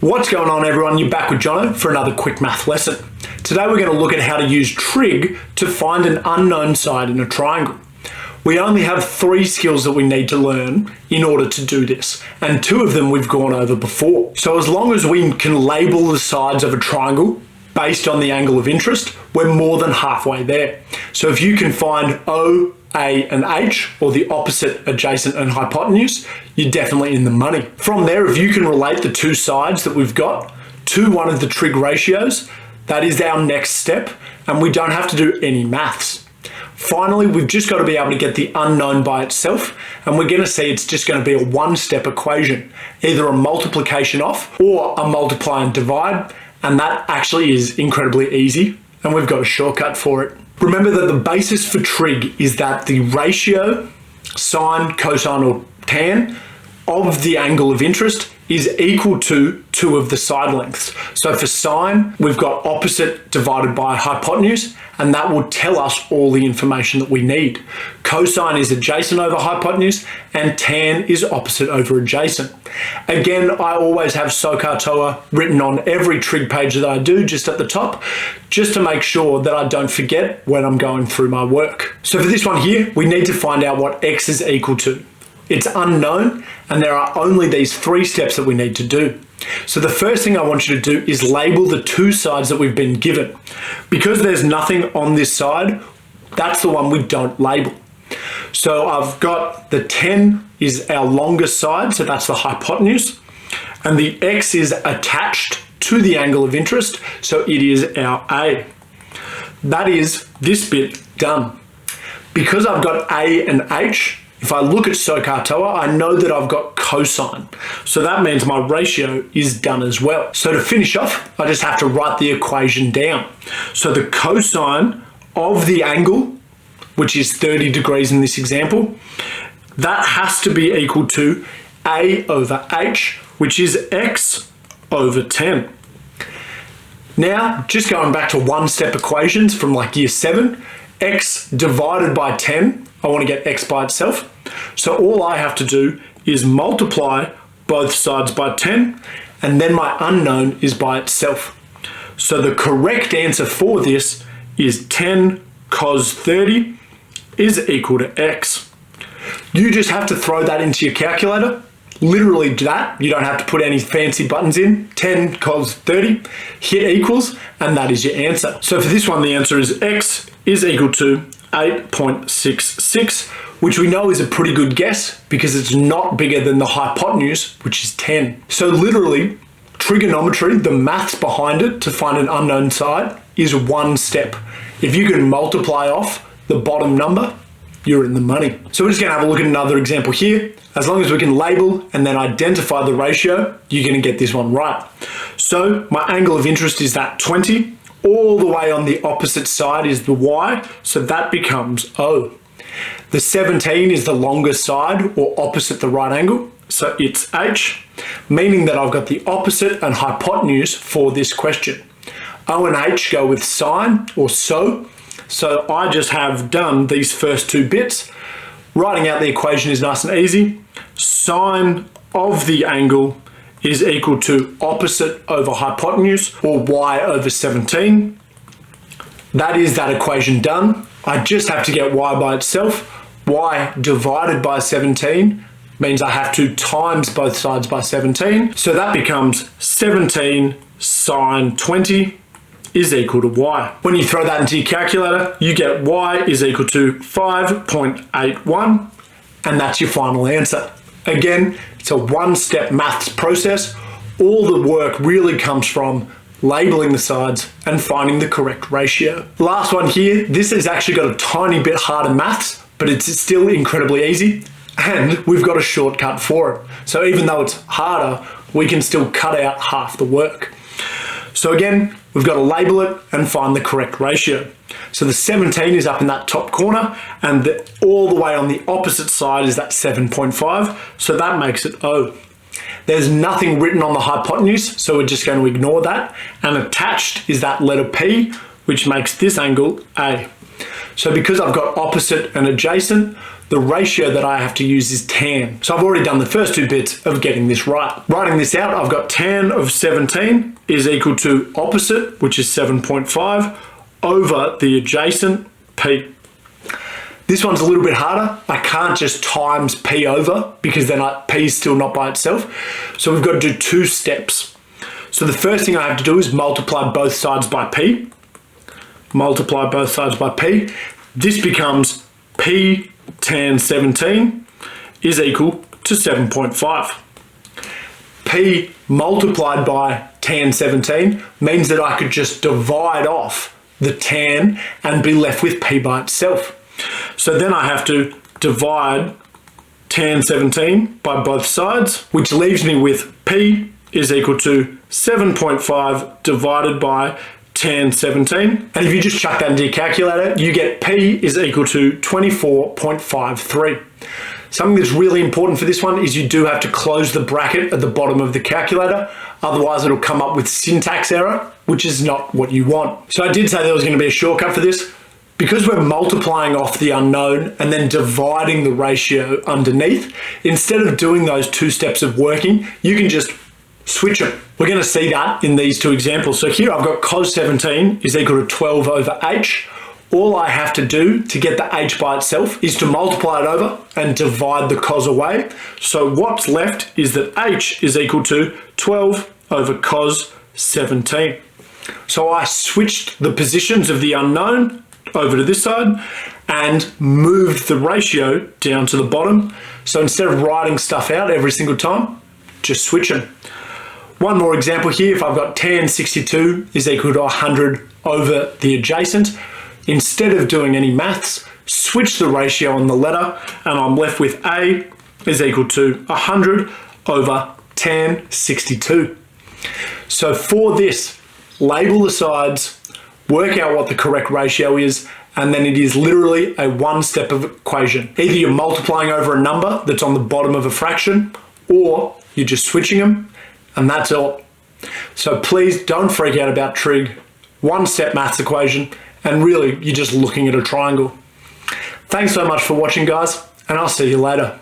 What's going on, everyone? You're back with Jono for another quick math lesson. Today we're going to look at how to use trig to find an unknown side in a triangle. We only have 3 skills that we need to learn in order to do this, and 2 of them we've gone over before. So as long as we can label the sides of a triangle based on the angle of interest, we're more than halfway there. So if you can find O, A and H, or the opposite, adjacent and hypotenuse, you're definitely in the money. From there, if you can relate the 2 sides that we've got to one of the trig ratios, that is our next step, and we don't have to do any maths. Finally, we've just got to be able to get the unknown by itself, and we're going to see it's just going to be a one-step equation, either a multiplication off or a multiply and divide, and that actually is incredibly easy, and we've got a shortcut for it. Remember that the basis for trig is that the ratio, sine, cosine, or tan of the angle of interest is equal to 2 of the side lengths. So for sine, we've got opposite divided by hypotenuse, and that will tell us all the information that we need. Cosine is adjacent over hypotenuse, and tan is opposite over adjacent. Again, I always have SOHCAHTOA written on every trig page that I do, just at the top, just to make sure that I don't forget when I'm going through my work. So for this one here, we need to find out what x is equal to. It's unknown, and there are only these 3 steps that we need to do. So the first thing I want you to do is label the 2 sides that we've been given. Because there's nothing on this side, that's the one we don't label. So I've got the 10 is our longest side, so that's the hypotenuse, and the x is attached to the angle of interest, so it is our A. That is this bit done. Because I've got A and H, if I look at SOHCAHTOA, I know that I've got cosine. So that means my ratio is done as well. So to finish off, I just have to write the equation down. So the cosine of the angle, which is 30 degrees in this example, that has to be equal to A over H, which is x over 10. Now, just going back to one-step equations from like year 7, x divided by 10, I want to get x by itself. So all I have to do is multiply both sides by 10, and then my unknown is by itself. So the correct answer for this is 10 cos 30 is equal to x. You just have to throw that into your calculator. Literally that. You don't have to put any fancy buttons in. 10 cos 30, hit equals, and that is your answer. So for this one, the answer is x is equal to 8.66, which we know is a pretty good guess because it's not bigger than the hypotenuse, which is 10. So literally, trigonometry, the maths behind it to find an unknown side, is one step. If you can multiply off the bottom number, you're in the money. So we're just going to have a look at another example here. As long as we can label and then identify the ratio, you're going to get this one right. So my angle of interest is that 20. All the way on the opposite side is the y, so that becomes O. The 17 is the longest side, or opposite the right angle, so it's H, meaning that I've got the opposite and hypotenuse for this question. O and H go with sine, or so I just have done these first 2 bits. Writing out the equation is nice and easy. Sine of the angle is equal to opposite over hypotenuse, or y over 17. That is that equation done. I just have to get y by itself. Y divided by 17 means I have to times both sides by 17. So that becomes 17 sine 20 is equal to y. When you throw that into your calculator, you get y is equal to 5.81, and that's your final answer. Again, it's a one-step maths process. All the work really comes from labeling the sides and finding the correct ratio. Last one here, this has actually got a tiny bit harder maths, but it's still incredibly easy, and we've got a shortcut for it. So even though it's harder, we can still cut out half the work. So again, we've got to label it and find the correct ratio. So the 17 is up in that top corner, and all the way on the opposite side is that 7.5, so that makes it O. There's nothing written on the hypotenuse, so we're just going to ignore that, and attached is that letter P, which makes this angle A. So because I've got opposite and adjacent, the ratio that I have to use is tan. So I've already done the first two bits of getting this right. Writing this out, I've got tan of 17 is equal to opposite, which is 7.5, over the adjacent P. This one's a little bit harder. I can't just times P over because then P is still not by itself. So we've got to do two steps. So the first thing I have to do is multiply both sides by P. Multiply both sides by P. This becomes P tan 17 is equal to 7.5. P multiplied by tan 17 means that I could just divide off the tan and be left with P by itself. So then I have to divide tan 17 by both sides, which leaves me with P is equal to 7.5 divided by tan 17. And if you just chuck that into your calculator, you get P is equal to 24.53. Something that's really important for this one is you do have to close the bracket at the bottom of the calculator. Otherwise it'll come up with syntax error, which is not what you want. So I did say there was going to be a shortcut for this. Because we're multiplying off the unknown and then dividing the ratio underneath, instead of doing those two steps of working, you can just switch them. We're going to see that in these two examples. So here I've got cos 17 is equal to 12 over h. All I have to do to get the h by itself is to multiply it over and divide the cos away. So what's left is that h is equal to 12 over cos 17. So I switched the positions of the unknown over to this side and moved the ratio down to the bottom. So instead of writing stuff out every single time, just switch them. One more example here, if I've got tan 62 is equal to 100 over the adjacent, instead of doing any maths, switch the ratio on the letter and I'm left with A is equal to 100 over tan 62. So for this, label the sides, work out what the correct ratio is, and then it is literally a one-step of equation. Either you're multiplying over a number that's on the bottom of a fraction, or you're just switching them, and that's all. So please don't freak out about trig, one-step maths equation, and really you're just looking at a triangle. Thanks so much for watching, guys, and I'll see you later.